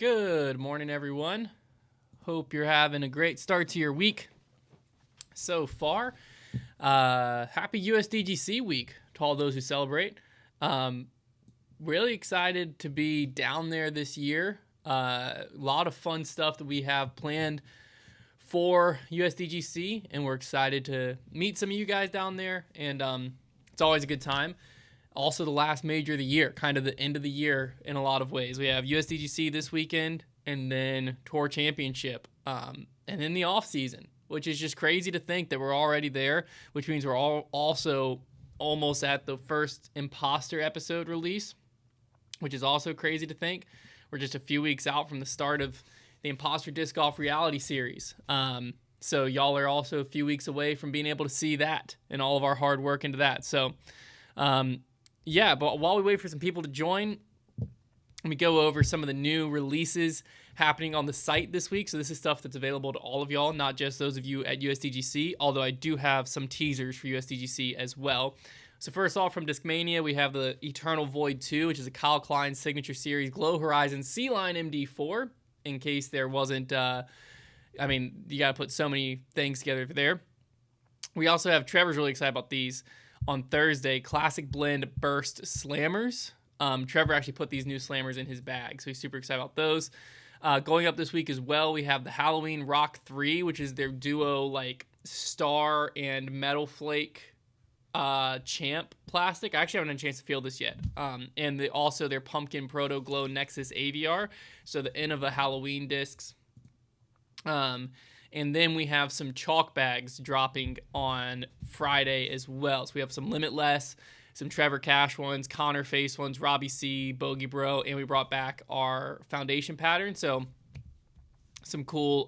Good morning, everyone. Hope you're having a great start to your week so far. Happy USDGC week to all those who celebrate. Really excited to be down there this year. A lot of fun stuff that we have planned for USDGC, and we're excited to meet some of you guys down there, and it's always a good time. Also, the last major of the year, kind of the end of the year in a lot of ways. We have USDGC this weekend, and then Tour Championship, and then the off season, which is just crazy to think that we're already there, which means we're all also almost at the first Imposter episode release, which is also crazy to think. We're just a few weeks out from the start of the Imposter Disc Golf Reality Series. So y'all are also a few weeks away from being able to see that and all of our hard work into that. So, yeah, but while we wait for some people to join, let me go over some of the new releases happening on the site this week. So this is stuff that's available to all of y'all, not just those of you at USDGC, although I do have some teasers for USDGC as well. So first off, from Discmania, we have the Eternal Void 2, which is a Kyle Klein Signature Series Glow Horizon C-Line MD4, in case there wasn't, you got to put so many things together there. We also have, Trevor's really excited about these, on Thursday, Classic Blend Burst Slammers. Trevor actually put these new slammers in his bag, so he's super excited about those. Going up this week as well, we have the Halloween Rock 3, which is their duo like star and metal flake champ plastic. I actually haven't had a chance to feel this yet. And also their Pumpkin Proto Glow Nexus AVR, so the end of the Halloween discs. And then we have some chalk bags dropping on Friday as well. So we have some Limitless, some Trevor Cash ones, Connor Face ones, Robbie C, Bogey Bro, and we brought back our foundation pattern. So some cool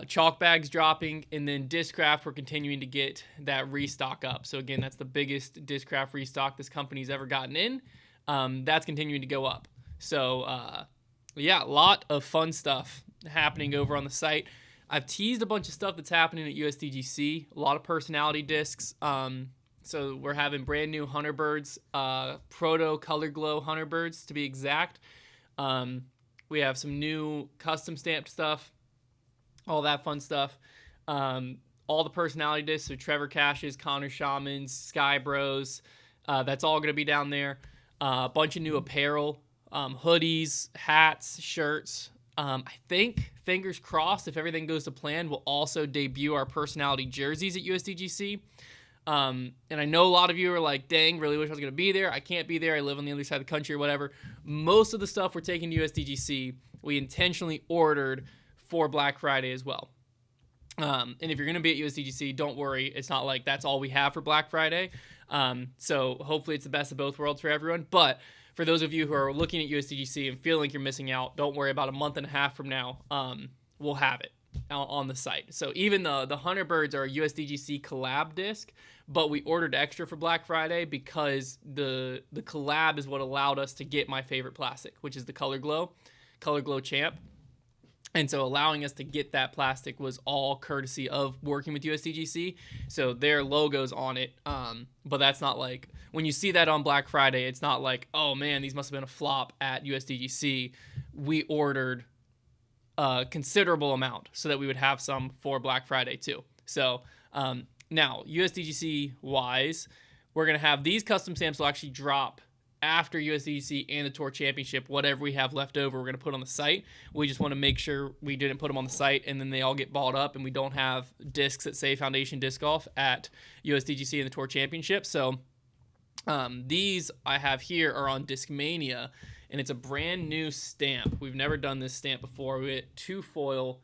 chalk bags dropping. And then Discraft, we're continuing to get that restock up. So again, that's the biggest Discraft restock this company's ever gotten in. That's continuing to go up. So yeah, a lot of fun stuff happening over on the site. I've teased a bunch of stuff that's happening at USDGC, a lot of personality discs. So we're having brand new Hunterbirds, Proto Color Glow Hunterbirds to be exact. We have some new custom stamped stuff, all that fun stuff. All the personality discs, so Trevor Cash's, Connor Shamans, Sky Bros, that's all going to be down there. A bunch of new apparel, hoodies, hats, shirts. I think, fingers crossed, if everything goes to plan, we'll also debut our personality jerseys at USDGC. And I know a lot of you are like, dang, really wish I was going to be there. I can't be there. I live on the other side of the country or whatever. Most of the stuff we're taking to USDGC, we intentionally ordered for Black Friday as well. And if you're going to be at USDGC, don't worry. It's not like that's all we have for Black Friday. So hopefully it's the best of both worlds for everyone. But for those of you who are looking at USDGC and feel like you're missing out, don't worry. About a month and a half from now, we'll have it on the site. So even the Hunterbirds are a USDGC collab disc, but we ordered extra for Black Friday because the collab is what allowed us to get my favorite plastic, which is the Color Glow Champ. And so allowing us to get that plastic was all courtesy of working with USDGC. So their logo's on it. But that's not like, when you see that on Black Friday, it's not like, oh man, these must have been a flop at USDGC. We ordered a considerable amount so that we would have some for Black Friday too. So now, USDGC wise, we're going to have these custom stamps will actually drop after USDGC and the Tour Championship. Whatever we have left over, we're going to put on the site. We just want to make sure we didn't put them on the site and then they all get balled up and we don't have discs that say Foundation Disc Golf at USDGC and the Tour Championship. So these I have here are on Discmania, and it's a brand new stamp. We've never done this stamp before. We get 2 foil.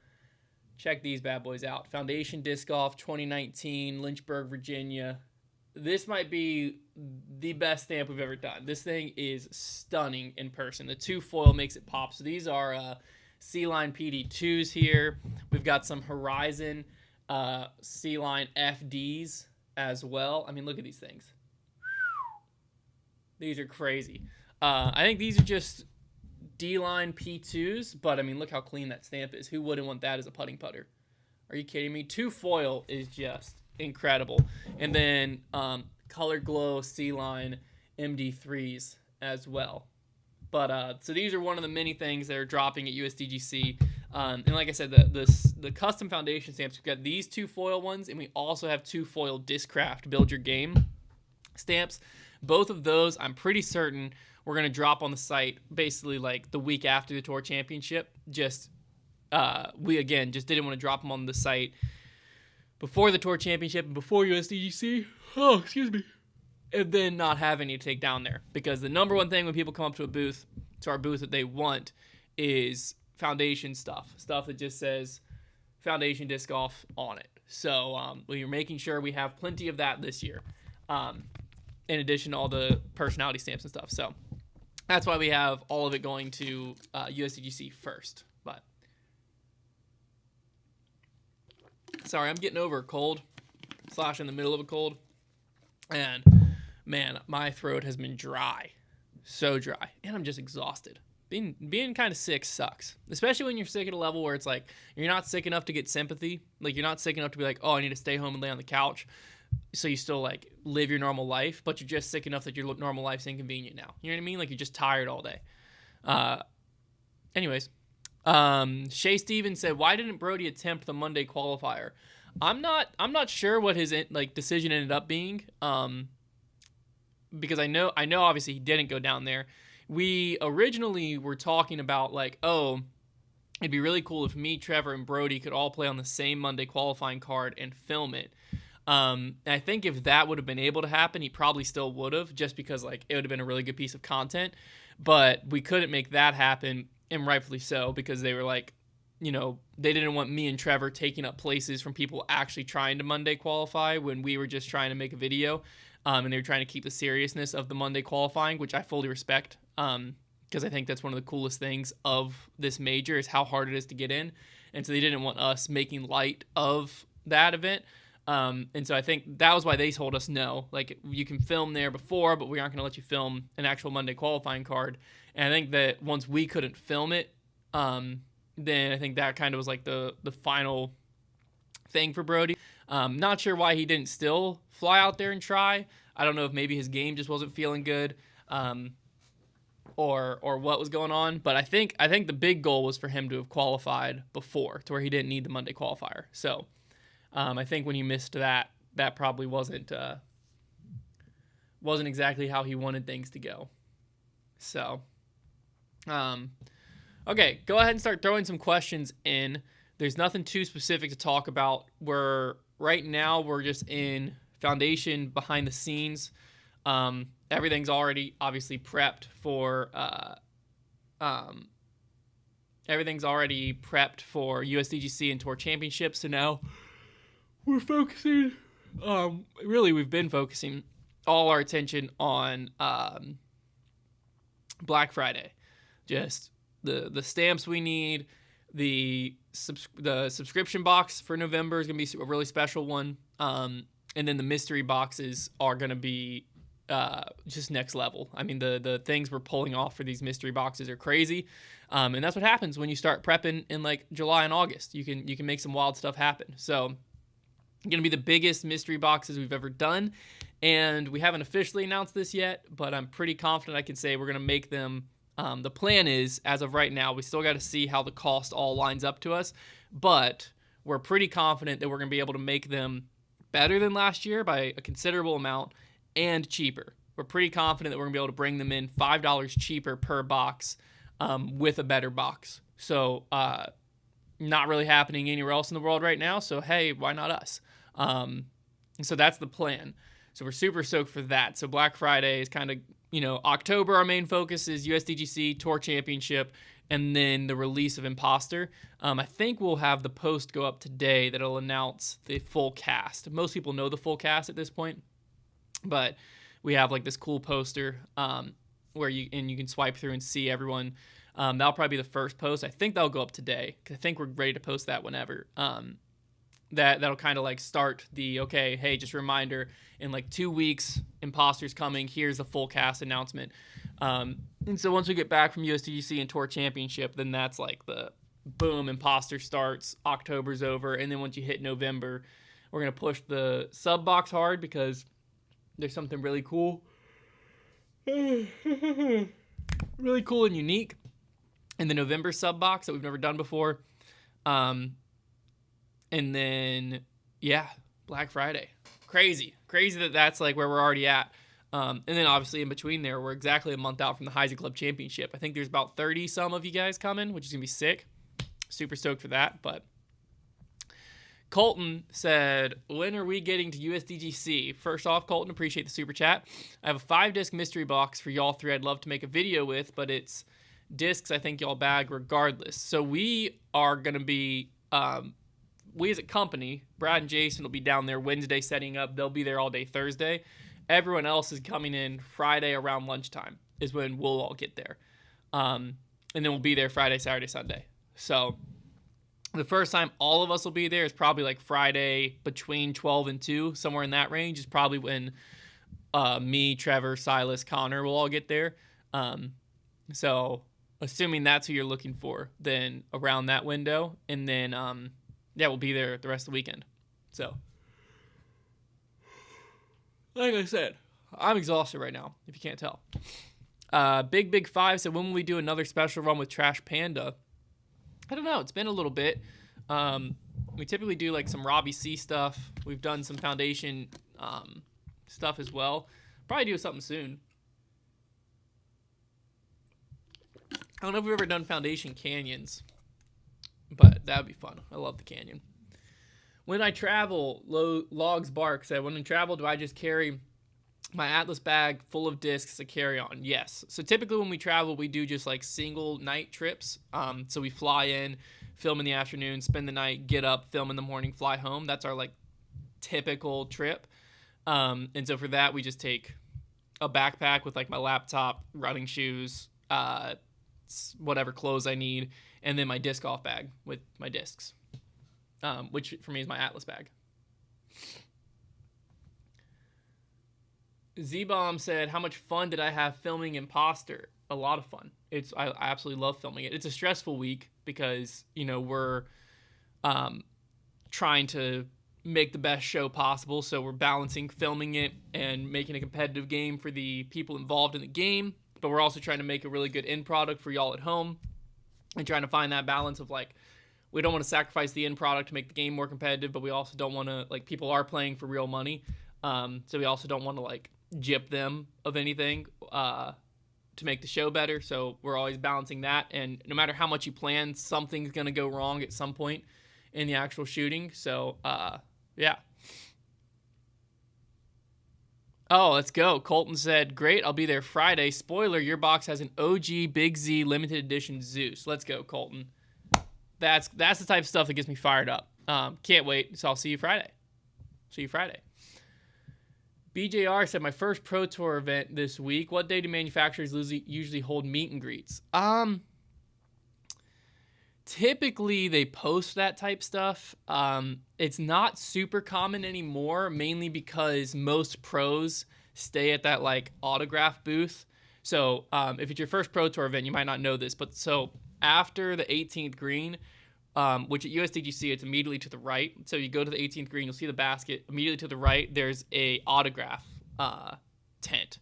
Check these bad boys out. Foundation Disc Golf 2019, Lynchburg, Virginia. This might be the best stamp we've ever done. This thing is stunning in person. The 2 foil makes it pop. So these are C-Line PD2s here. We've got some Horizon C-Line FDs as well. I mean, look at these things. These are crazy. I think these are just D-Line P2s, but I mean, look how clean that stamp is. Who wouldn't want that as a putting putter? Are you kidding me? 2 foil is just incredible. And then Color Glow C-Line MD3s as well. But so these are one of the many things that are dropping at USDGC. And like I said, the custom foundation stamps, we've got these 2 foil ones, and we also have 2 foil Discraft Build Your Game stamps. Both of those, I'm pretty certain we're going to drop on the site basically like the week after the Tour Championship. We again just didn't want to drop them on the site before the Tour Championship and before USDGC. Oh, excuse me. And then not have any to take down there, because the number one thing when people come up to our booth that they want is foundation stuff that just says foundation disc golf on it. So we're making sure we have plenty of that this year, in addition to all the personality stamps and stuff. So that's why we have all of it going to USDGC first. But sorry, I'm getting over a cold / in the middle of a cold, and man, my throat has been dry, so dry, and I'm just exhausted. Being kind of sick sucks, especially when you're sick at a level where it's like you're not sick enough to get sympathy. Like, you're not sick enough to be like, oh, I need to stay home and lay on the couch, so you still like live your normal life, but you're just sick enough that your normal life's inconvenient now. You know what I mean? Like, you're just tired all day. Anyways, Shay Stevens said, why didn't Brody attempt the Monday qualifier? I'm not sure what his like decision ended up being, because I know obviously he didn't go down there. We originally were talking about like, oh, it'd be really cool if me, Trevor, and Brody could all play on the same Monday qualifying card and film it. And I think if that would have been able to happen, he probably still would have, just because like it would have been a really good piece of content. But we couldn't make that happen, and rightfully so, because they were like, you know, they didn't want me and Trevor taking up places from people actually trying to Monday qualify when we were just trying to make a video. And they were trying to keep the seriousness of the Monday qualifying, which I fully respect, because I think that's one of the coolest things of this major is how hard it is to get in. And so they didn't want us making light of that event. And so I think that was why they told us no. Like, you can film there before, but we aren't going to let you film an actual Monday qualifying card. And I think that once we couldn't film it, then I think that kind of was like the final thing for Brody. Not sure why he didn't still fly out there and try. I don't know if maybe his game just wasn't feeling good, or what was going on. But I think the big goal was for him to have qualified before, to where he didn't need the Monday qualifier. So I think when he missed that probably wasn't exactly how he wanted things to go. So, okay, go ahead and start throwing some questions in. There's nothing too specific to talk about. Right now we're just in foundation behind the scenes. Everything's already obviously prepped for USDGC and Tour Championships. So now we're focusing. We've been focusing all our attention on Black Friday. Just the stamps we need. The subscription box for November is going to be a really special one. And then the mystery boxes are going to be just next level. I mean, the things we're pulling off for these mystery boxes are crazy. And that's what happens when you start prepping in like July and August. You can make some wild stuff happen. So, going to be the biggest mystery boxes we've ever done. And we haven't officially announced this yet, but I'm pretty confident I can say we're going to make them. The plan is, as of right now, we still got to see how the cost all lines up to us, but we're pretty confident that we're going to be able to make them better than last year by a considerable amount and cheaper. We're pretty confident that we're going to be able to bring them in $5 cheaper per box with a better box. So not really happening anywhere else in the world right now, so hey, why not us? So that's the plan. So we're super stoked for that. So Black Friday is kind of, October, our main focus is USDGC, Tour Championship, and then the release of Imposter. I think we'll have the post go up today that'll announce the full cast. Most people know the full cast at this point, but we have like this cool poster where you can swipe through and see everyone. That'll probably be the first post. I think that'll go up today, because I think we're ready to post that whenever. That'll kind of like start the, okay, hey, just a reminder, in like 2 weeks, Imposter's coming, here's the full cast announcement. And so once we get back from USDGC and Tour Championship, then that's like the boom, Imposter starts, October's over, and then once you hit November, we're going to push the sub box hard, because there's something really cool. really cool and unique. And the November sub box that we've never done before. And then, yeah, Black Friday. Crazy that that's like where we're already at. And then obviously in between there, we're exactly a month out from the Heisman Club Championship. I think there's about 30 some of you guys coming, which is going to be sick. Super stoked for that. But Colton said, when are we getting to USDGC? First off, Colton, appreciate the super chat. I have a 5-disc mystery box for y'all three I'd love to make a video with, but it's discs I think y'all bag regardless. So we are going to be, we as a company, Brad and Jason will be down there Wednesday setting up. They'll be there all day Thursday. Everyone else is coming in Friday around lunchtime is when we'll all get there. And then we'll be there Friday, Saturday, Sunday. So the first time all of us will be there is probably like Friday between 12 and 2, somewhere in that range is probably when me, Trevor, Silas, Connor will all get there. So assuming that's who you're looking for, then around that window. And then, yeah, we'll be there the rest of the weekend. So, like I said, I'm exhausted right now, if you can't tell. Big 5 said, when will we do another special run with Trash Panda? I don't know. It's been a little bit. We typically do like some Robbie C stuff. We've done some Foundation stuff as well. Probably do something soon. I don't know if we've ever done Foundation Canyons, but that would be fun. I love the canyon. When I travel, Logs Bark said, when I travel, do I just carry my Atlas bag full of discs to carry on? Yes. So typically when we travel, we do just like single night trips. So we fly in, film in the afternoon, spend the night, get up, film in the morning, fly home. That's our like typical trip. And so for that, we just take a backpack with like my laptop, running shoes, whatever clothes I need, and then my disc golf bag with my discs, which for me is my Atlas bag. Z-Bomb said, how much fun did I have filming Imposter? A lot of fun. I absolutely love filming it. It's a stressful week because, we're trying to make the best show possible. So we're balancing filming it and making a competitive game for the people involved in the game. But we're also trying to make a really good end product for y'all at home and trying to find that balance of like, we don't want to sacrifice the end product to make the game more competitive, but we also don't want to, like, people are playing for real money. So we also don't want to like gyp them of anything to make the show better. So we're always balancing that. And no matter how much you plan, something's going to go wrong at some point in the actual shooting. So, yeah. Oh, let's go. Colton said, great, I'll be there Friday. Spoiler, your box has an OG Big Z limited edition Zeus. Let's go, Colton. That's the type of stuff that gets me fired up. Can't wait. So I'll see you Friday. BJR said, my first Pro Tour event this week. What day do manufacturers usually hold meet and greets? Typically, they post that type stuff. It's not super common anymore, mainly because most pros stay at that like autograph booth. So if it's your first Pro Tour event, you might not know this, but so after the 18th green, which at USDGC, it's immediately to the right. So you go to the 18th green, you'll see the basket. Immediately to the right, there's a autograph tent.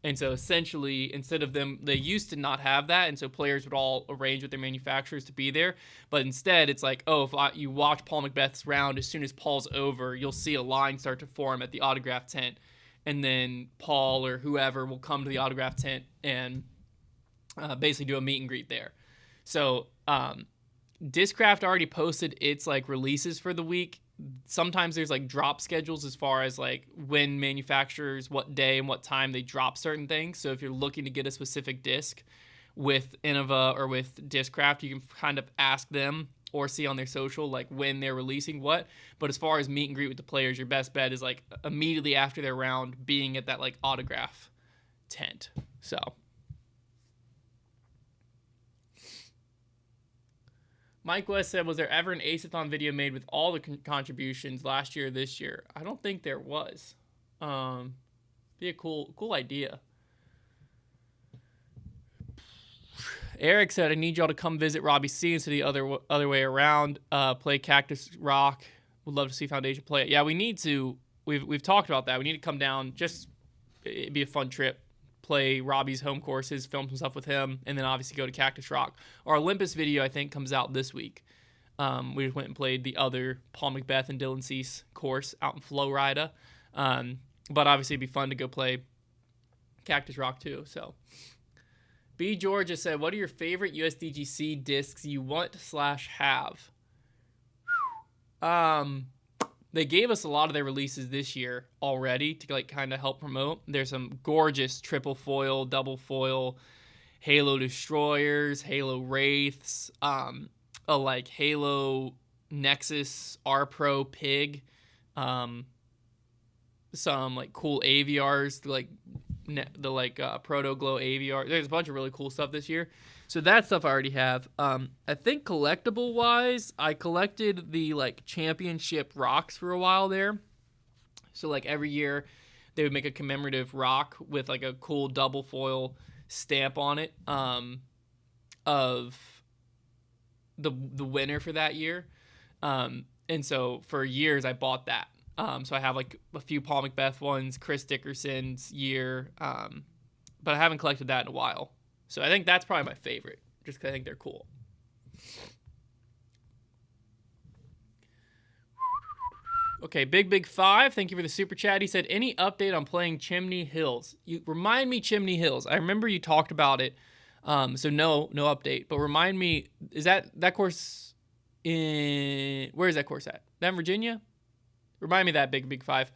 And so essentially, instead of them, they used to not have that. And so players would all arrange with their manufacturers to be there. But instead, it's like, oh, you watch Paul Macbeth's round, as soon as Paul's over, you'll see a line start to form at the autograph tent. And then Paul or whoever will come to the autograph tent and basically do a meet and greet there. So Discraft already posted its like releases for the week. Sometimes there's like drop schedules as far as like when manufacturers, what day and what time they drop certain things. So if you're looking to get a specific disc with Innova or with Discraft, you can kind of ask them or see on their social like when they're releasing what. But as far as meet and greet with the players, your best bet is like immediately after their round being at that like autograph tent. So Mike West said, was there ever an Aceathon video made with all the contributions last year or this year? I don't think there was. Be a cool idea. Eric said, I need y'all to come visit Robbie C instead of the other way around. Play Cactus Rock. Would love to see Foundation play it. Yeah, we need to. We've talked about that. We need to come down. It'd be a fun trip. play Robbie's home courses, film some stuff with him, and then obviously go to Cactus Rock. Our Olympus video, I think, comes out this week. We just went and played the other Paul McBeth and Dylan Cease course out in Florida. But obviously it'd be fun to go play Cactus Rock too. So B. Georgia said, what are your favorite USDGC discs you want/have? They gave us a lot of their releases this year already to like kind of help promote. There's some gorgeous triple foil, double foil, Halo Destroyers, Halo Wraiths, like Halo Nexus R Pro Pig, some like cool AVRs, like the Proto Glow AVR. There's a bunch of really coul stuff this year. So that stuff I already have. I think collectible wise, I collected the like championship rocks for a while there. So like every year they would make a commemorative rock with like a cool double foil stamp on it of the winner for that year. And so for years I bought that. So I have like a few Paul McBeth ones, Chris Dickerson's year, but I haven't collected that in a while. So I think that's probably my favorite, just because I think they're cool. Okay, Big 5, thank you for the super chat. He said, any update on playing Chimney Hills? You remind me Chimney Hills. I remember you talked about it, so no update. But remind me, is that course in, where is that course at? That in Virginia? Remind me of that, Big 5.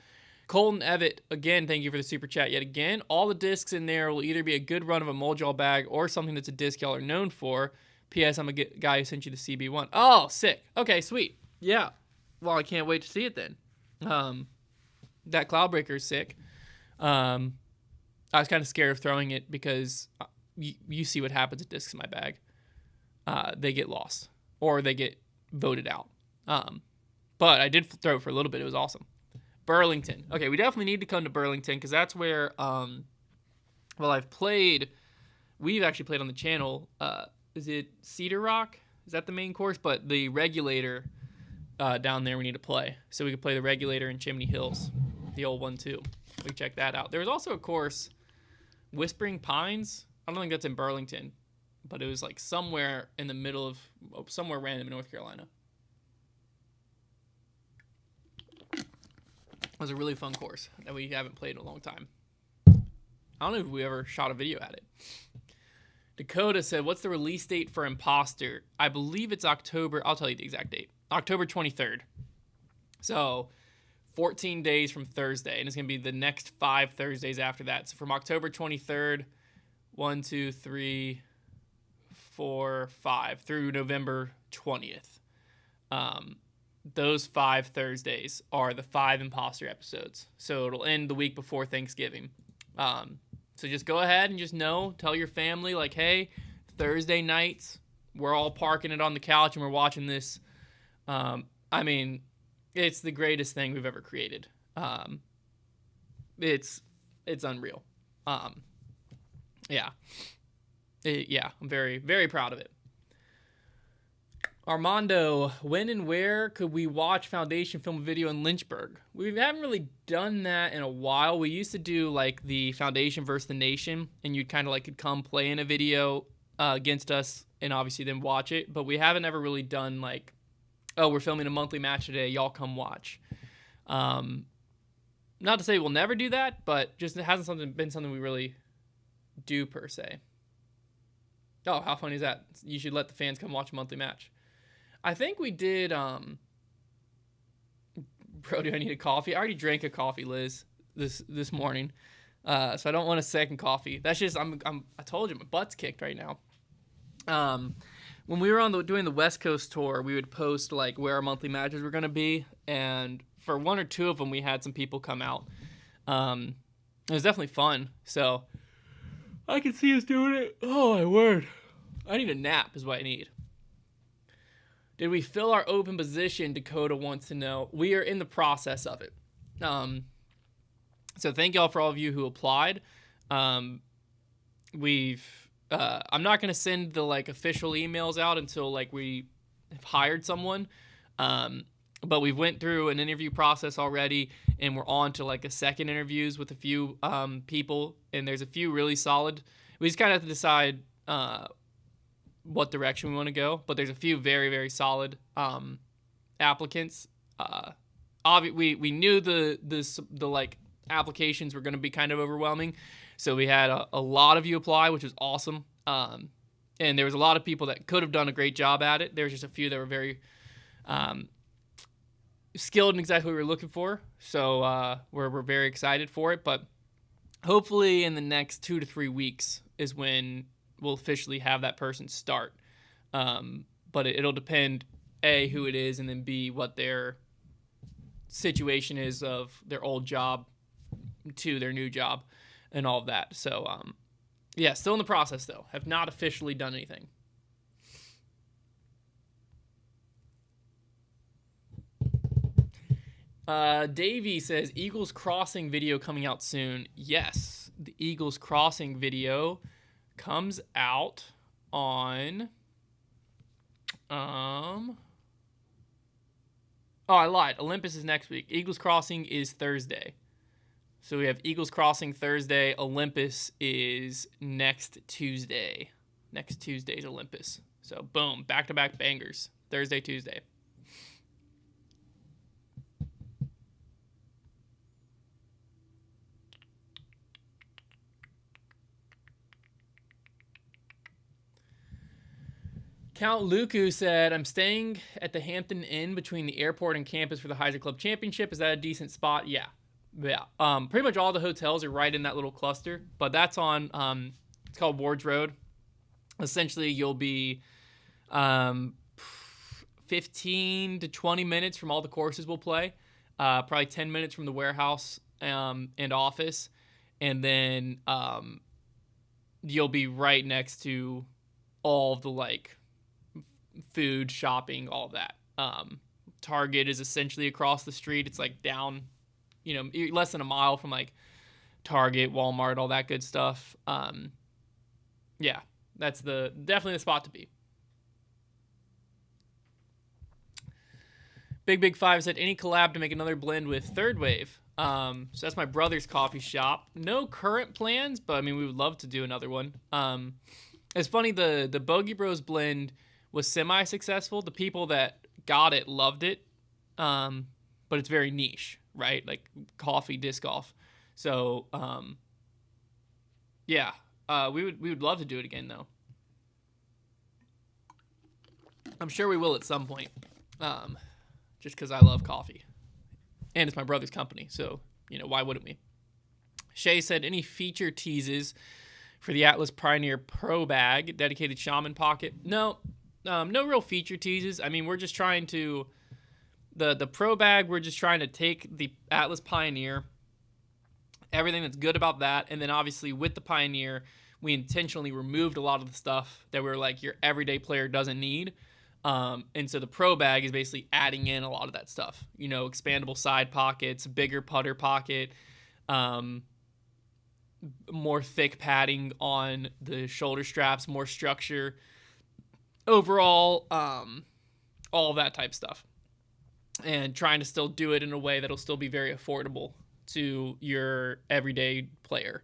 Colton Evett, again, thank you for the super chat yet again. All the discs in there will either be a good run of a Moldjaw bag or something that's a disc y'all are known for. P.S. I'm a guy who sent you the CB1. Oh, sick. Okay, sweet. Yeah. Well, I can't wait to see it then. That Cloudbreaker is sick. I was kind of scared of throwing it because you see what happens at discs in my bag. They get lost or they get voted out. But I did throw it for a little bit. It was awesome. Burlington. Okay, we definitely need to come to Burlington because that's where, we've actually played on the channel. Is it Cedar Rock? Is that the main course? But the Regulator down there we need to play. So we could play the Regulator in Chimney Hills, the old one too. We can check that out. There was also a course, Whispering Pines. I don't think that's in Burlington, but it was like somewhere in the middle of, somewhere random in North Carolina. It was a really fun course that we haven't played in a long time. I don't know if we ever shot a video at it. Dakota said, what's the release date for Imposter? I believe it's October. I'll tell you the exact date. October 23rd. So 14 days from Thursday. And it's going to be the next 5 Thursdays after that. So from October 23rd, 1, 2, 3, 4, 5 through November 20th. Those 5 Thursdays are the 5 Imposter episodes. So it'll end the week before Thanksgiving. So just go ahead and just tell your family, like, hey, Thursday nights, we're all parking it on the couch and we're watching this. I mean, it's the greatest thing we've ever created. It's unreal. Yeah, I'm very, very proud of it. Armando, when and where could we watch Foundation film video in Lynchburg? We haven't really done that in a while. We used to do like the Foundation versus the Nation, and you'd kind of like could come play in a video against us and obviously then watch it. But we haven't ever really done like, oh, we're filming a monthly match today, y'all come watch. Not to say we'll never do that, but just it hasn't been something we really do per se. Oh, how funny is that? You should let the fans come watch a monthly match. I think we did, bro, do I need a coffee? I already drank a coffee, Liz, this morning. So I don't want a second coffee. That's just, I told you, my butt's kicked right now. When we were doing the West Coast tour, we would post like where our monthly matches were going to be. And for 1 or 2 of them, we had some people come out. It was definitely fun. So I can see us doing it. Oh, my word. I need a nap is what I need. Did we fill our open position? Dakota wants to know. We are in the process of it. So thank y'all for all of you who applied. I'm not going to send the like official emails out until like we have hired someone. But we've went through an interview process already, and we're on to like a second interviews with a few people, and there's a few really solid. We just kind of have to decide what direction we want to go, but there's a few very, very solid applicants. We knew the like applications were going to be kind of overwhelming, so we had a lot of you apply, which was awesome. And there was a lot of people that could have done a great job at it. There was just a few that were very skilled in exactly what we were looking for. So we're very excited for it. But hopefully in the next 2 to 3 weeks is when we'll officially have that person start. But it'll depend, A, who it is, and then B, what their situation is of their old job to their new job and all of that. So, yeah, still in the process, though. Have not officially done anything. Davey says, Eagles Crossing video coming out soon. Yes, the Eagles Crossing video comes out on... Oh, I lied. Olympus is next week. Eagles Crossing is Thursday. So we have Eagles Crossing Thursday. Olympus is next Tuesday. Next Tuesday's Olympus. So boom, back-to-back bangers. Thursday, Tuesday. Count Luku said, I'm staying at the Hampton Inn between the airport and campus for the Heiser Club Championship. Is that a decent spot? Yeah. Pretty much all the hotels are right in that little cluster, but that's on, it's called Wards Road. Essentially, you'll be 15 to 20 minutes from all the courses we'll play, probably 10 minutes from the warehouse and office, and then you'll be right next to all the, like, food, shopping, all of that. Target is essentially across the street. It's like down, less than a mile from like Target, Walmart, all that good stuff. Yeah, that's definitely the spot to be. Big Five said, any collab to make another blend with Third Wave? So that's my brother's coffee shop. No current plans, but I mean, we would love to do another one. It's funny, the Bogey Bros blend was semi-successful. The people that got it loved it, but it's very niche, right? Like coffee, disc golf. So, yeah, we would love to do it again, though. I'm sure we will at some point, just because I love coffee. And it's my brother's company, so, why wouldn't we? Shay said, any feature teases for the Atlas Pioneer Pro Bag, dedicated shaman pocket? No real feature teases. I mean, we're just trying to, the Pro Bag, we're just trying to take the Atlas Pioneer, everything that's good about that, and then obviously with the Pioneer, we intentionally removed a lot of the stuff that we were like, your everyday player doesn't need. And so the Pro Bag is basically adding in a lot of that stuff, expandable side pockets, bigger putter pocket, more thick padding on the shoulder straps, more structure, overall, all of that type stuff, and trying to still do it in a way that'll still be very affordable to your everyday player.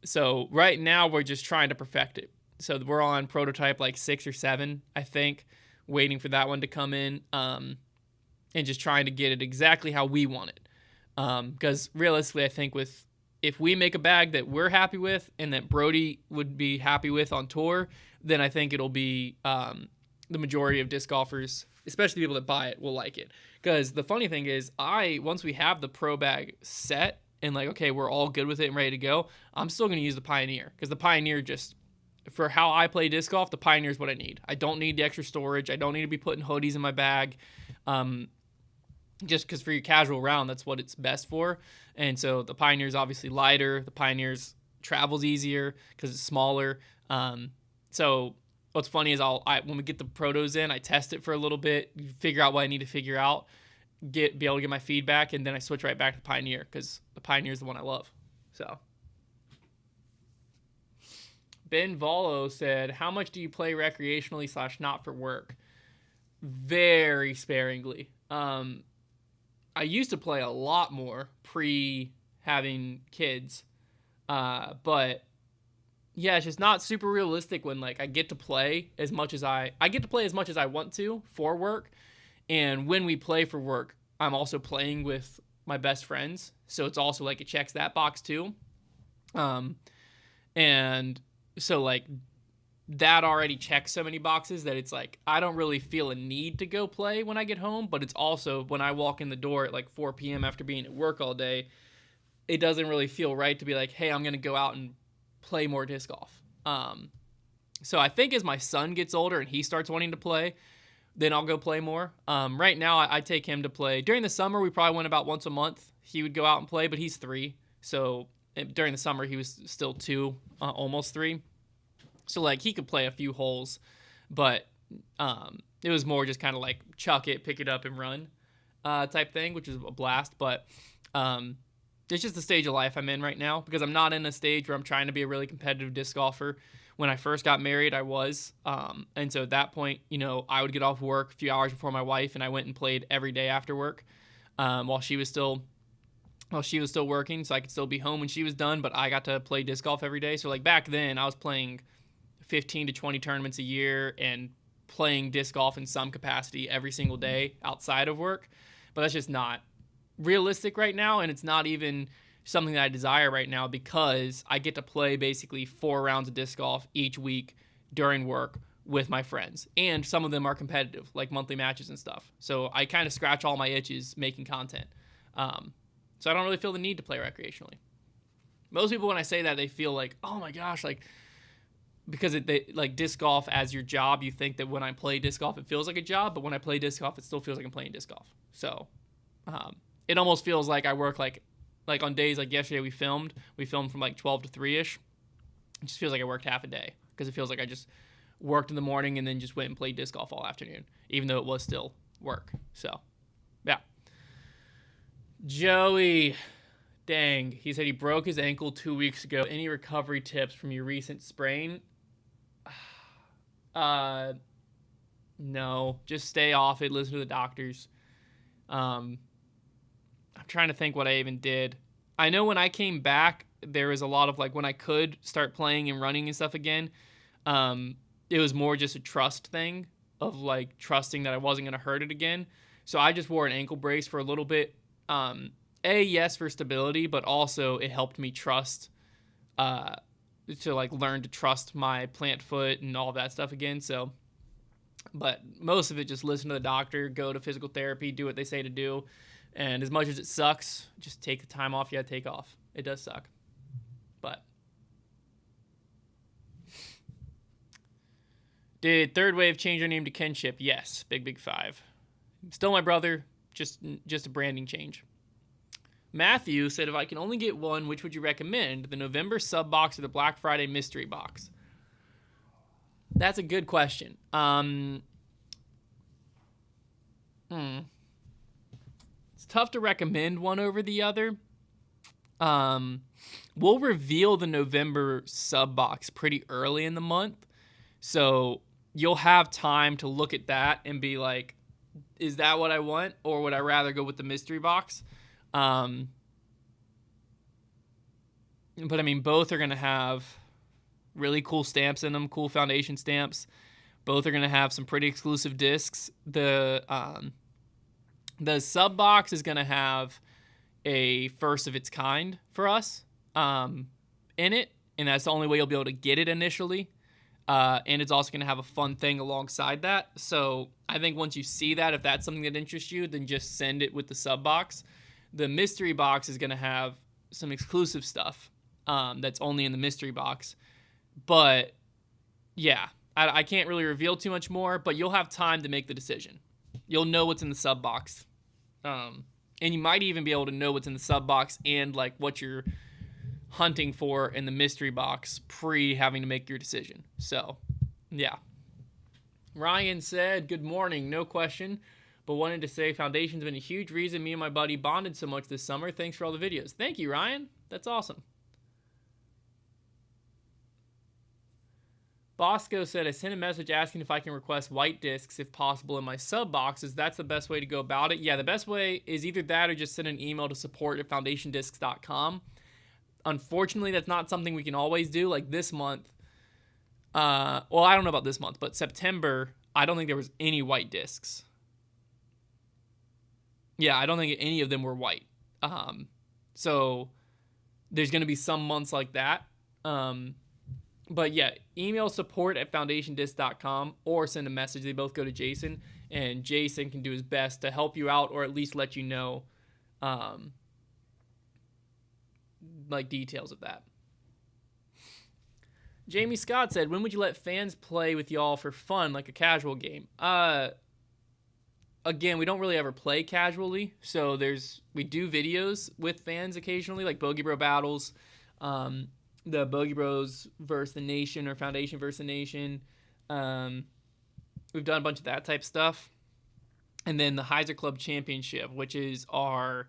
So right now we're just trying to perfect it. So we're on prototype like 6 or 7, I think, waiting for that one to come in, and just trying to get it exactly how we want it. Because realistically, I think if we make a bag that we're happy with and that Brody would be happy with on tour, then I think it'll be the majority of disc golfers, especially people that buy it, will like it. Because the funny thing is, once we have the Pro Bag set and like, okay, we're all good with it and ready to go, I'm still going to use the Pioneer. Because the Pioneer just, for how I play disc golf, the Pioneer is what I need. I don't need the extra storage. I don't need to be putting hoodies in my bag. Just because for your casual round, that's what it's best for. And so the Pioneer is obviously lighter. The Pioneer's travels easier because it's smaller. So what's funny is when we get the protos in, I test it for a little bit, figure out what I need to figure out, be able to get my feedback, and then I switch right back to the Pioneer because the Pioneer is the one I love. So Ben Volo said, how much do you play recreationally / not for work? very sparingly. I used to play a lot more pre having kids, but yeah, it's just not super realistic when like I get to play as much as I get to play as much as I want to for work, and when we play for work, I'm also playing with my best friends, so it's also like it checks that box too. Um, and so like that already checks so many boxes that it's like I don't really feel a need to go play when I get home, but it's also when I walk in the door at like 4 p.m. after being at work all day, it doesn't really feel right to be like, hey, I'm going to go out and play more disc golf. So I think as my son gets older and he starts wanting to play, then I'll go play more. Right now, I take him to play. During the summer, we probably went about once a month. He would go out and play, but he's 3. So during the summer, he was still 2, almost 3. So, like, he could play a few holes, but it was more just kind of like chuck it, pick it up, and run type thing, which is a blast. But it's just the stage of life I'm in right now because I'm not in a stage where I'm trying to be a really competitive disc golfer. When I first got married, I was. And so at that point, you know, I would get off work a few hours before my wife, and I went and played every day after work while she was still working, so I could still be home when she was done, but I got to play disc golf every day. So like back then, I was playing 15 to 20 tournaments a year and playing disc golf in some capacity every single day outside of work. But that's just not realistic right now, and it's not even something that I desire right now because I get to play basically 4 rounds of disc golf each week during work with my friends, and some of them are competitive, like monthly matches and stuff. So I kind of scratch all my itches making content. So I don't really feel the need to play recreationally. Most people, when I say that, they feel like, oh my gosh, like, because they like disc golf as your job, you think that when I play disc golf, it feels like a job, but when I play disc golf, it still feels like I'm playing disc golf. So it almost feels like I work like on days like yesterday we filmed from like 12 to 3-ish. It just feels like I worked half a day because it feels like I just worked in the morning and then just went and played disc golf all afternoon, even though it was still work. So, yeah. Joey, dang, he said he broke his ankle 2 weeks ago. Any recovery tips from your recent sprain? No, just stay off it. Listen to the doctors. I'm trying to think what I even did. I know when I came back, there was a lot of like when I could start playing and running and stuff again. It was more just a trust thing of like trusting that I wasn't going to hurt it again. So I just wore an ankle brace for a little bit. Yes, for stability, but also it helped me trust, to like learn to trust my plant foot and all that stuff again. So, but most of it, just listen to the doctor, go to physical therapy, do what they say to do. And as much as it sucks, just take the time off you gotta take off. It does suck. But did Third Wave change their name to Kinship? Yes. Big 5. Still my brother, just a branding change. Matthew said, if I can only get one, which would you recommend? The November sub box or the Black Friday mystery box? That's a good question. It's tough to recommend one over the other. We'll reveal the November sub box pretty early in the month. So you'll have time to look at that and be like, is that what I want? Or would I rather go with the mystery box? But I mean, both are going to have really cool stamps in them, cool foundation stamps. Both are going to have some pretty exclusive discs. The sub box is going to have a first of its kind for us in it, and that's the only way you'll be able to get it initially. And it's also going to have a fun thing alongside that. So I think once you see that, if that's something that interests you, then just send it with the sub box. The mystery box is going to have some exclusive stuff that's only in the mystery box. But yeah, I can't really reveal too much more, but you'll have time to make the decision. You'll know what's in the sub box. And you might even be able to know what's in the sub box and like what you're hunting for in the mystery box pre having to make your decision. So yeah. Ryan said, good morning, no question, but wanted to say foundation's been a huge reason me and my buddy bonded so much this summer. Thanks for all the videos. Thank you, Ryan. That's awesome. Bosco said, I sent a message asking if I can request white discs if possible in my sub boxes. That's the best way to go about it. Yeah, the best way is either that or just send an email to support@foundationdiscs.com. Unfortunately, that's not something we can always do. Like this month, well, I don't know about this month, but September, I don't think there was any white discs. Yeah, I don't think any of them were white. So there's going to be some months like that. But yeah, email support@foundationdisc.com or send a message. They both go to Jason, and Jason can do his best to help you out or at least let you know like details of that. Jamie Scott said, when would you let fans play with y'all for fun, like a casual game? Again, we don't really ever play casually, so we do videos with fans occasionally, like Bogey Bro battles, the Bogey Bros versus the Nation or Foundation versus the Nation. We've done a bunch of that type stuff. And then the Heiser Club Championship, which is our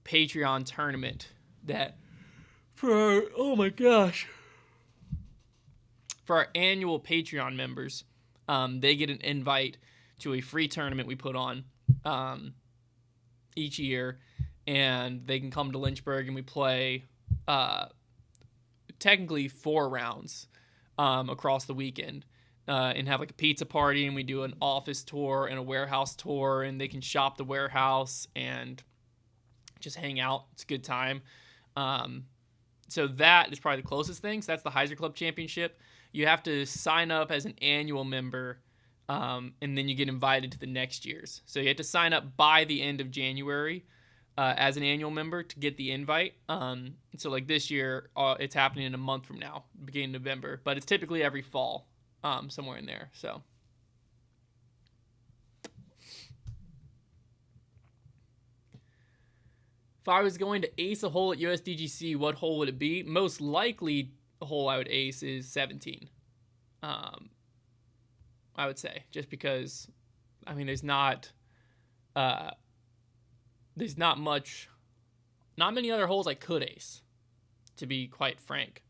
Patreon tournament that for our annual Patreon members, they get an invite to a free tournament we put on each year, and they can come to Lynchburg and we play technically 4 rounds across the weekend and have like a pizza party, and we do an office tour and a warehouse tour, and they can shop the warehouse and just hang out. It's a good time. So that is probably the closest thing. So that's the Heiser Club Championship. You have to sign up as an annual member, and then you get invited to the next year's. So you have to sign up by the end of January as an annual member to get the invite. So like this year, it's happening in a month from now, beginning of November. But it's typically every fall, somewhere in there. So if I was going to ace a hole at USDGC, what hole would it be? Most likely the hole I would ace is 17. I would say, just because, I mean, there's not many other holes I could ace, to be quite frank.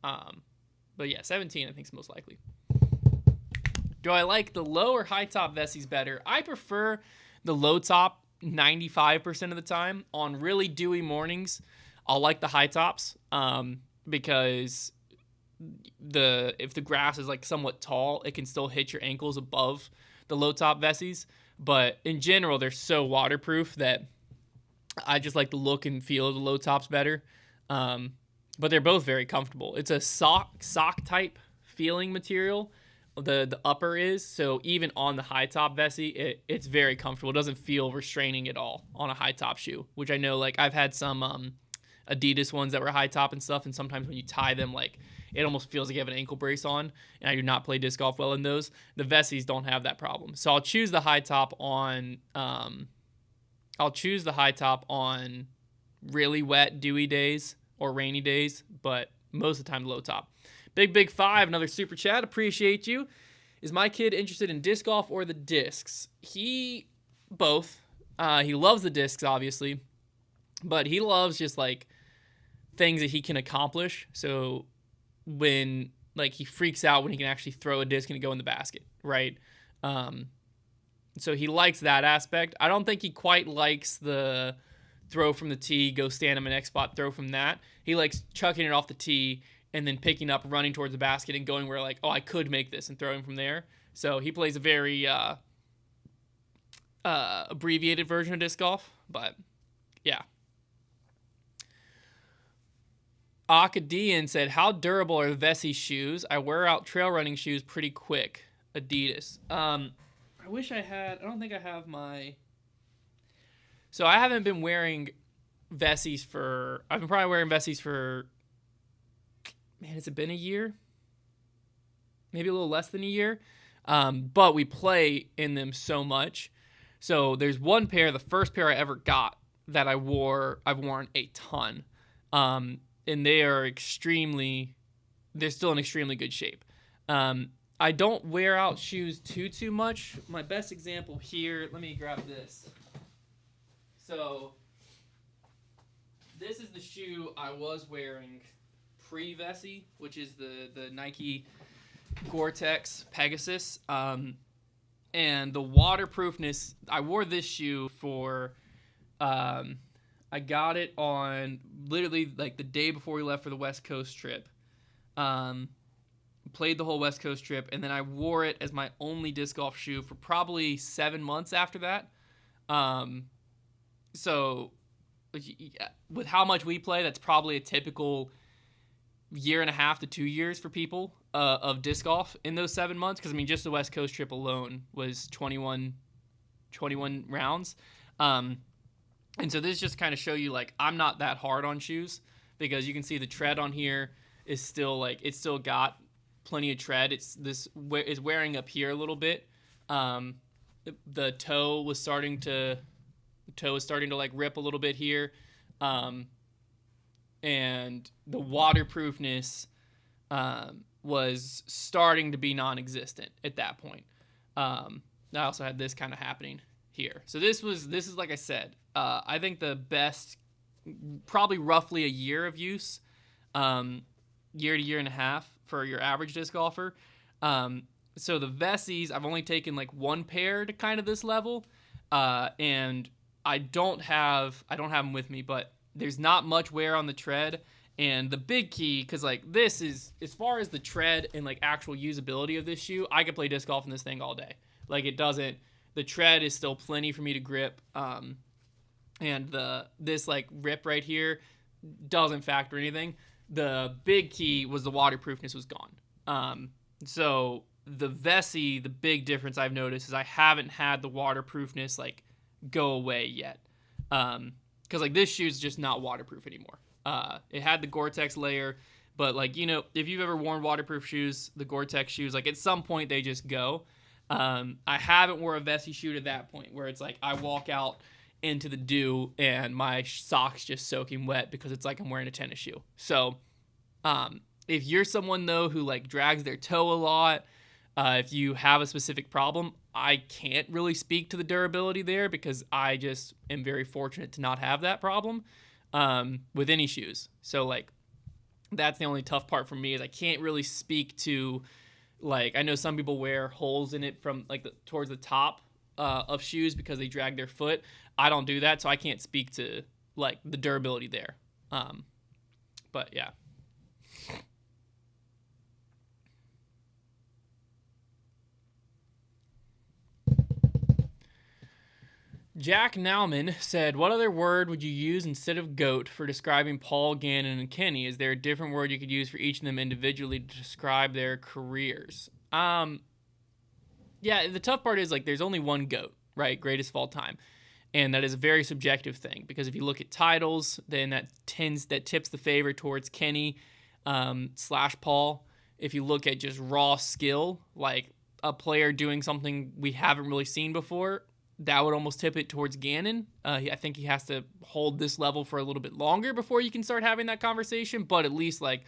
But yeah, 17 I think is most likely. Do I like the low or high top Vessies better? I prefer the low top 95% of the time. On really dewy mornings, I'll like the high tops because if the grass is like somewhat tall, it can still hit your ankles above the low top Vessies. But in general, they're so waterproof that I just like the look and feel of the low tops better. But they're both very comfortable. It's a sock type feeling material. The upper is, so even on the high top Vessie, it's very comfortable. It doesn't feel restraining at all on a high top shoe, which I know, like, I've had some Adidas ones that were high top and stuff, and sometimes when you tie them, like, it almost feels like you have an ankle brace on, and I do not play disc golf well in those. The Vessies don't have that problem. So I'll choose the high top on really wet, dewy days or rainy days, but most of the time low top. Big 5, another super chat. Appreciate you. Is my kid interested in disc golf or the discs? Both. He loves the discs, obviously, but he loves just like things that he can accomplish. So when like he freaks out when he can actually throw a disc and go in the basket, right? So he likes that aspect. I don't think he quite likes the throw from the tee, go stand on my next spot, throw from that. He likes chucking it off the tee and then picking up, running towards the basket, and going where, like, oh, I could make this, and throwing from there. So he plays a very abbreviated version of disc golf, but yeah. Akadian said, how durable are the Vessi shoes? I wear out trail running shoes pretty quick. Adidas. I wish I had, I don't think I have my, so I haven't been wearing Vessies I've been probably wearing Vessies for, man, has it been a year? Maybe a little less than a year. But we play in them so much. So there's one pair, the first pair I ever got that I've worn a ton. And they're still in extremely good shape. I don't wear out shoes too much. My best example here, let me grab this. So this is the shoe I was wearing pre-Vessi, which is the Nike Gore-Tex Pegasus. And the waterproofness, I wore this shoe for, I got it on literally like the day before we left for the West Coast trip. Played the whole West Coast trip, and then I wore it as my only disc golf shoe for probably 7 months after that. So with how much we play, that's probably a typical year and a half to 2 years for people of disc golf in those 7 months. Because, I mean, just the West Coast trip alone was 21 rounds. And so this just kind of show you, like, I'm not that hard on shoes, because you can see the tread on here is still, like, it's still got plenty of tread. It's wearing up here a little bit. The toe was starting to like rip a little bit here. And the waterproofness was starting to be non-existent at that point. I also had this kind of happening here. So this is like I said, I think the best, probably roughly a year of use, year to year and a half for your average disc golfer. So the Vessies, I've only taken like one pair to kind of this level, and I don't have them with me, but there's not much wear on the tread. And the big key, because like this is, as far as the tread and like actual usability of this shoe, I could play disc golf in this thing all day. Like the tread is still plenty for me to grip. And this like rip right here doesn't factor anything. The big key was the waterproofness was gone. So the Vessi, the big difference I've noticed is I haven't had the waterproofness like go away yet. Because like this shoe's just not waterproof anymore. It had the Gore-Tex layer, but like, you know, if you've ever worn waterproof shoes, the Gore-Tex shoes, like at some point they just go. I haven't wore a Vessi shoe to that point where it's like I walk out into the dew and my socks just soaking wet because it's like I'm wearing a tennis shoe. So if you're someone though who like drags their toe a lot, if you have a specific problem, I can't really speak to the durability there because I just am very fortunate to not have that problem with any shoes. So like that's the only tough part for me, is I can't really speak to, like, I know some people wear holes in it from like towards the top of shoes because they drag their foot. I don't do that, so I can't speak to like the durability there. But yeah. Jack Nauman said, what other word would you use instead of GOAT for describing Paul, Gannon, and Kenny? Is there a different word you could use for each of them individually to describe their careers? Yeah, the tough part is like there's only one GOAT, right? Greatest of all time. And that is a very subjective thing, because if you look at titles, then that tips the favor towards Kenny / Paul. If you look at just raw skill, like a player doing something we haven't really seen before, that would almost tip it towards Gannon. I think he has to hold this level for a little bit longer before you can start having that conversation, but at least like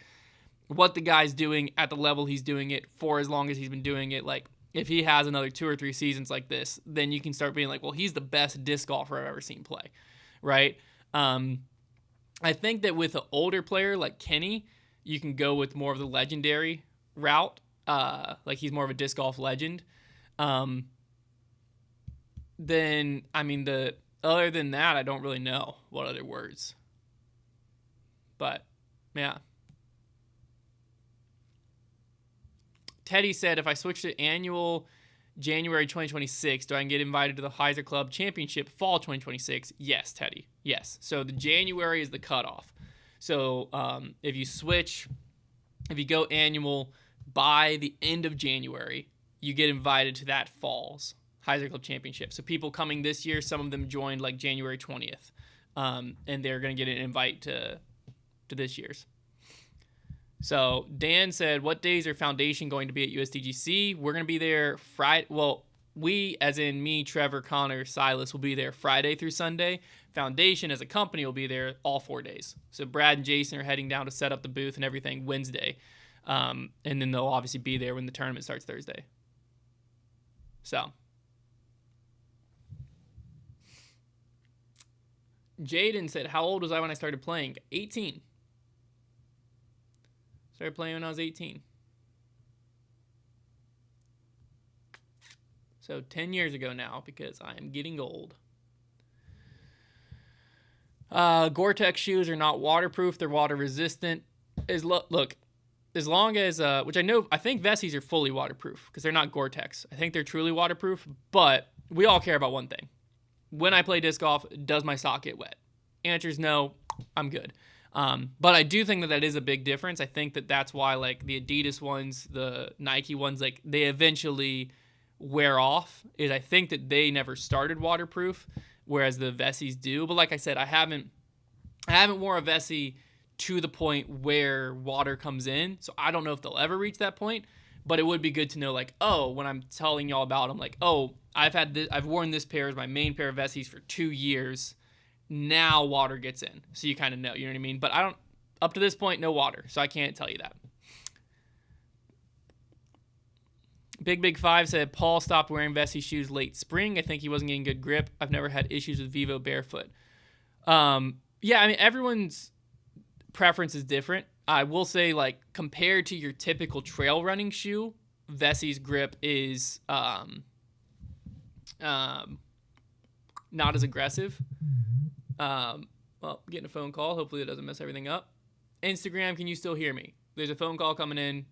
what the guy's doing at the level he's doing it for as long as he's been doing it, like if he has another 2 or 3 seasons like this, then you can start being like, well, he's the best disc golfer I've ever seen play, right? I think that with an older player like Kenny, you can go with more of the legendary route. Like he's more of a disc golf legend. Then, I mean, other than that, I don't really know what other words. But, yeah. Teddy said, if I switch to annual January 2026, do I get invited to the Heiser Club Championship fall 2026? Yes, Teddy. Yes. So the January is the cutoff. So if you go annual by the end of January, you get invited to that fall's Heiser Club Championship. So people coming this year, some of them joined like January 20th, and they're going to get an invite to this year's. So Dan said, what days are Foundation going to be at USDGC? We're going to be there Friday. Well, we, as in me, Trevor, Connor, Silas, will be there Friday through Sunday. Foundation as a company will be there all 4 days. So Brad and Jason are heading down to set up the booth and everything Wednesday. And then they'll obviously be there when the tournament starts Thursday. So Jaden said, how old was I when I started playing? 18. Started playing when I was 18. So 10 years ago now, because I am getting old. Gore-Tex shoes are not waterproof. They're water resistant. Look, as long as, which I think Vessies are fully waterproof because they're not Gore-Tex. I think they're truly waterproof, but we all care about one thing. When I play disc golf, does my sock get wet? Answer is no, I'm good. But I do think that is a big difference. I think that's why like the Adidas ones, the Nike ones, like they eventually wear off. I think that they never started waterproof, whereas the Vessies do. But like I said, I haven't worn a Vessie to the point where water comes in, so I don't know if they'll ever reach that point. But it would be good to know, like, oh, when I'm telling y'all about them, like, oh, I've worn this pair as my main pair of Vessies for 2 years. Now water gets in, so you kind of know, you know what I mean? But up to this point, no water, so I can't tell you that. Big Five said Paul stopped wearing Vessie shoes late spring. I think he wasn't getting good grip. I've never had issues with Vivo barefoot. Yeah, I mean, everyone's preference is different. I will say, like, compared to your typical trail running shoe, Vessie's grip is not as aggressive. Well, getting a phone call. Hopefully it doesn't mess everything up. Instagram, can you still hear me? There's a phone call coming in.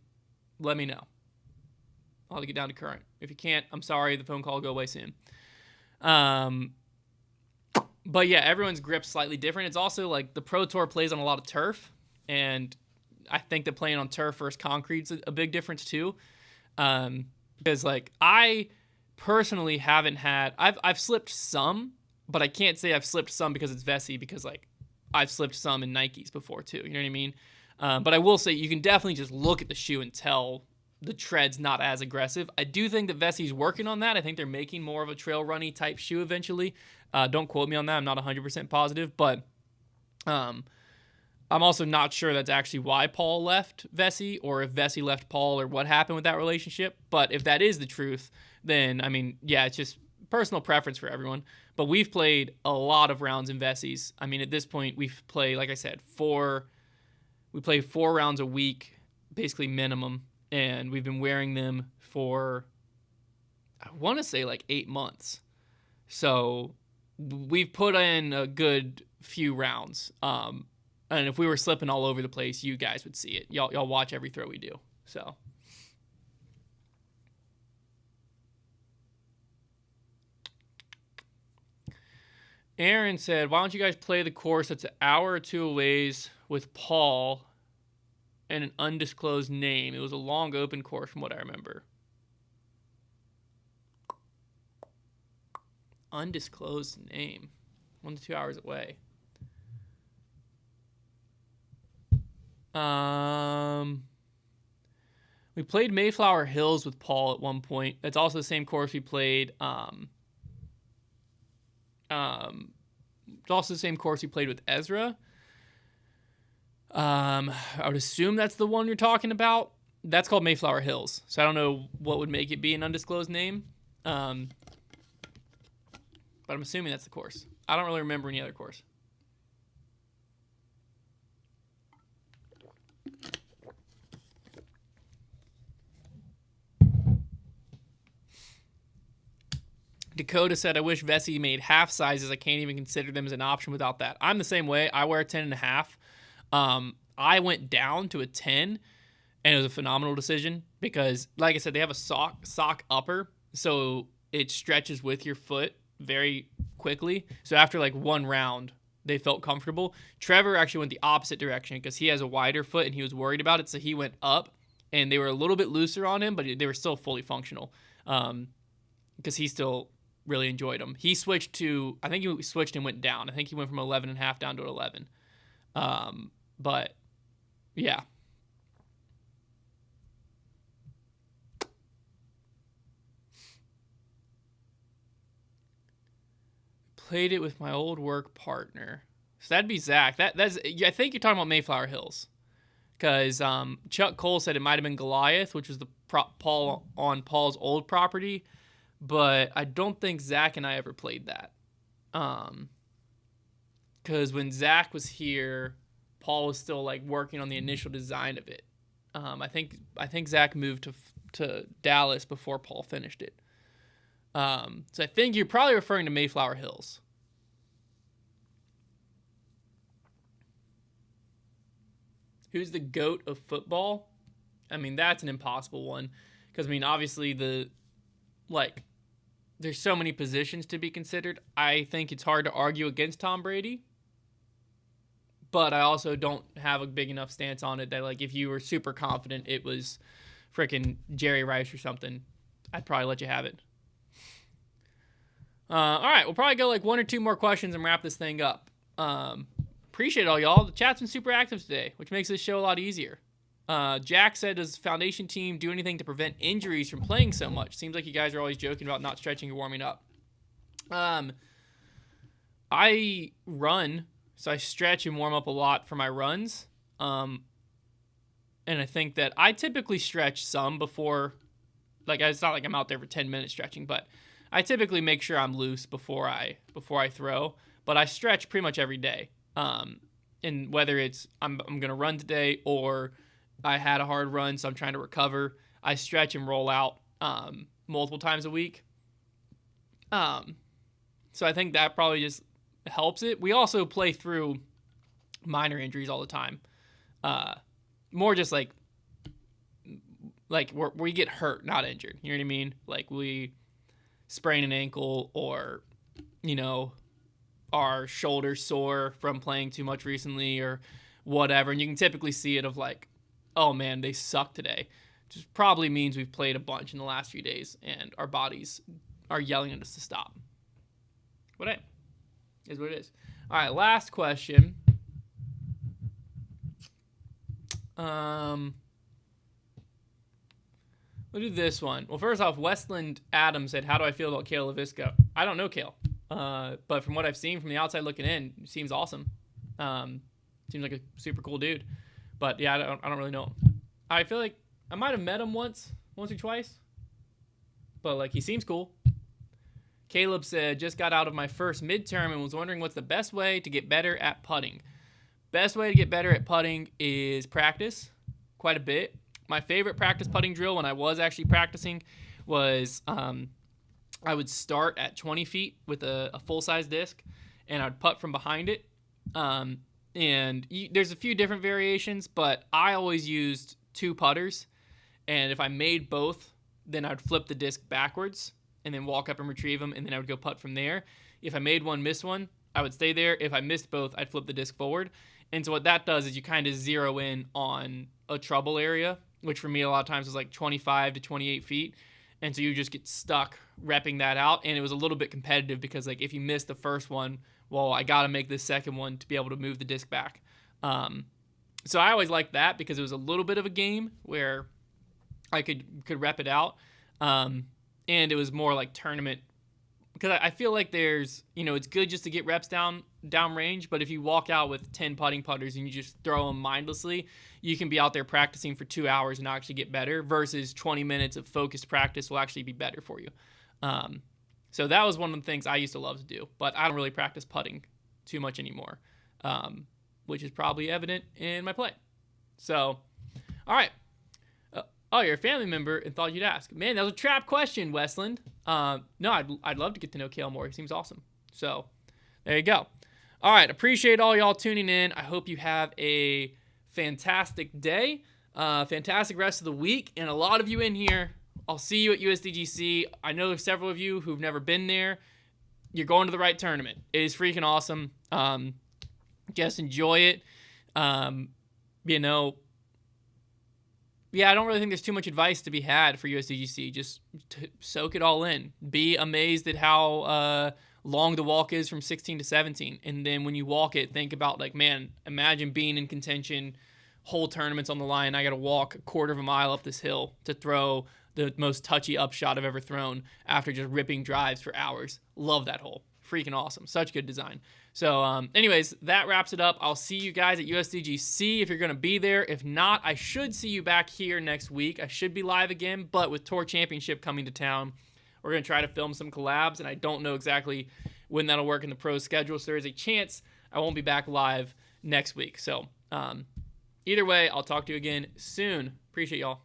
Let me know. I'll have to get down to current. If you can't, I'm sorry. The phone call will go away soon. But yeah, everyone's grip's slightly different. It's also like the Pro Tour plays on a lot of turf, and I think that playing on turf versus concrete's a big difference too. Because like I personally haven't had, I've slipped some, but I can't say I've slipped some because it's Vessie, because like I've slipped some in Nikes before too. You know what I mean? But I will say you can definitely just look at the shoe and tell the tread's not as aggressive. I do think that Vessie's working on that. I think they're making more of a trail runny type shoe eventually. Don't quote me on that. I'm not 100% positive, but I'm also not sure that's actually why Paul left Vessie, or if Vessie left Paul, or what happened with that relationship. But if that is the truth, then, I mean, yeah, it's just personal preference for everyone. But we've played a lot of rounds in Vessies. I mean, at this point, we've played, like I said, we play 4 rounds a week, basically minimum. And we've been wearing them for, I want to say, like 8 months. So we've put in a good few rounds. And if we were slipping all over the place, you guys would see it. Y'all watch every throw we do. So. Aaron said, why don't you guys play the course that's an hour or 2 away with Paul and an undisclosed name? It was a long open course from what I remember. Undisclosed name. 1 to 2 hours away. We played Mayflower Hills with Paul at one point. That's also the same course we played. It's also the same course we played with Ezra. I would assume that's the one you're talking about. That's called Mayflower Hills. So I don't know what would make it be an undisclosed name. But I'm assuming that's the course. I don't really remember any other course. Dakota said, I wish Vessie made half sizes. I can't even consider them as an option without that. I'm the same way. I wear a 10.5. I went down to a 10, and it was a phenomenal decision because, like I said, they have a sock upper, so it stretches with your foot very quickly. So after like 1 round, they felt comfortable. Trevor actually went the opposite direction because he has a wider foot and he was worried about it, so he went up, and they were a little bit looser on him, but they were still fully functional because he still really enjoyed them. He switched to, I think he switched and went down. I think he went from 11.5 down to 11. But yeah. Played it with my old work partner. So that'd be Zach. That's I think you're talking about Mayflower Hills. Because Chuck Cole said it might have been Goliath, which was the Paul on Paul's old property. But I don't think Zach and I ever played that. Because when Zach was here, Paul was still like working on the initial design of it. I think Zach moved to Dallas before Paul finished it. So I think you're probably referring to Mayflower Hills. Who's the GOAT of football? I mean, that's an impossible one. Because, I mean, obviously there's so many positions to be considered. I think it's hard to argue against Tom Brady. But I also don't have a big enough stance on it that, like, if you were super confident it was freaking Jerry Rice or something, I'd probably let you have it. All right, we'll probably go like one or two more questions and wrap this thing up. Appreciate all y'all. The chat's been super active today, which makes this show a lot easier. Jack said, does Foundation team do anything to prevent injuries from playing so much? Seems like you guys are always joking about not stretching or warming up. I run, so I stretch and warm up a lot for my runs. And I think that I typically stretch some before, like, it's not like I'm out there for 10 minutes stretching, but I typically make sure I'm loose before I throw. But I stretch pretty much every day. And whether it's I'm going to run today or I had a hard run, so I'm trying to recover, I stretch and roll out multiple times a week. So I think that probably just helps it. We also play through minor injuries all the time. More just like where we get hurt, not injured. You know what I mean? Like we sprain an ankle or, our shoulder sore from playing too much recently or whatever. And you can typically see it of like, oh man, they suck today. Which probably means we've played a bunch in the last few days and our bodies are yelling at us to stop. But hey, is what it is. All right, last question. We'll do this one. Well, first off, Westland Adams said, how do I feel about Kale LaVisca? I don't know Kale. But from what I've seen from the outside looking in, seems awesome. Seems like a super cool dude. But yeah, I don't really know him. I feel like I might have met him once or twice. But like he seems cool. Caleb said, just got out of my first midterm and was wondering what's the best way to get better at putting. Best way to get better at putting is practice quite a bit. My favorite practice putting drill when I was actually practicing was I would start at 20 feet with a full-size disc, and I'd putt from behind it. There's a few different variations, but I always used two putters, and if I made both, then I'd flip the disc backwards and then walk up and retrieve them, and then I would go putt from there. If I made one, miss one, I would stay there. If I missed both, I'd flip the disc forward. And so what that does is you kind of zero in on a trouble area, which for me a lot of times was like 25 to 28 feet. And so you just get stuck repping that out. And it was a little bit competitive because like if you miss the first one, well, I got to make this second one to be able to move the disc back. So I always liked that because it was a little bit of a game where I could rep it out. And it was more like tournament. Because I feel like there's, it's good just to get reps down range, but if you walk out with 10 putting putters and you just throw them mindlessly, you can be out there practicing for 2 hours and actually get better versus 20 minutes of focused practice will actually be better for you. So that was one of the things I used to love to do, but I don't really practice putting too much anymore, which is probably evident in my play. So, all right. Oh, you're a family member and thought you'd ask. Man, that was a trap question, Westland. No, I'd love to get to know Kale more. He seems awesome. So there you go. All right, appreciate all y'all tuning in. I hope you have a fantastic day, fantastic rest of the week, and a lot of you in here. I'll see you at USDGC. I know there's several of you who've never been there. You're going to the right tournament. It is freaking awesome. Just enjoy it. Yeah, I don't really think there's too much advice to be had for USDGC. Just soak it all in. Be amazed at how long the walk is from 16 to 17. And then when you walk it, think about like, man, imagine being in contention, whole tournament's on the line. I got to walk a quarter of a mile up this hill to throw the most touchy upshot I've ever thrown after just ripping drives for hours. Love that hole. Freaking awesome. Such good design. So anyways, that wraps it up. I'll see you guys at USDGC if you're going to be there. If not, I should see you back here next week. I should be live again, but with Tour Championship coming to town, we're going to try to film some collabs, and I don't know exactly when that'll work in the pro schedule, so there's a chance I won't be back live next week. So either way, I'll talk to you again soon. Appreciate y'all.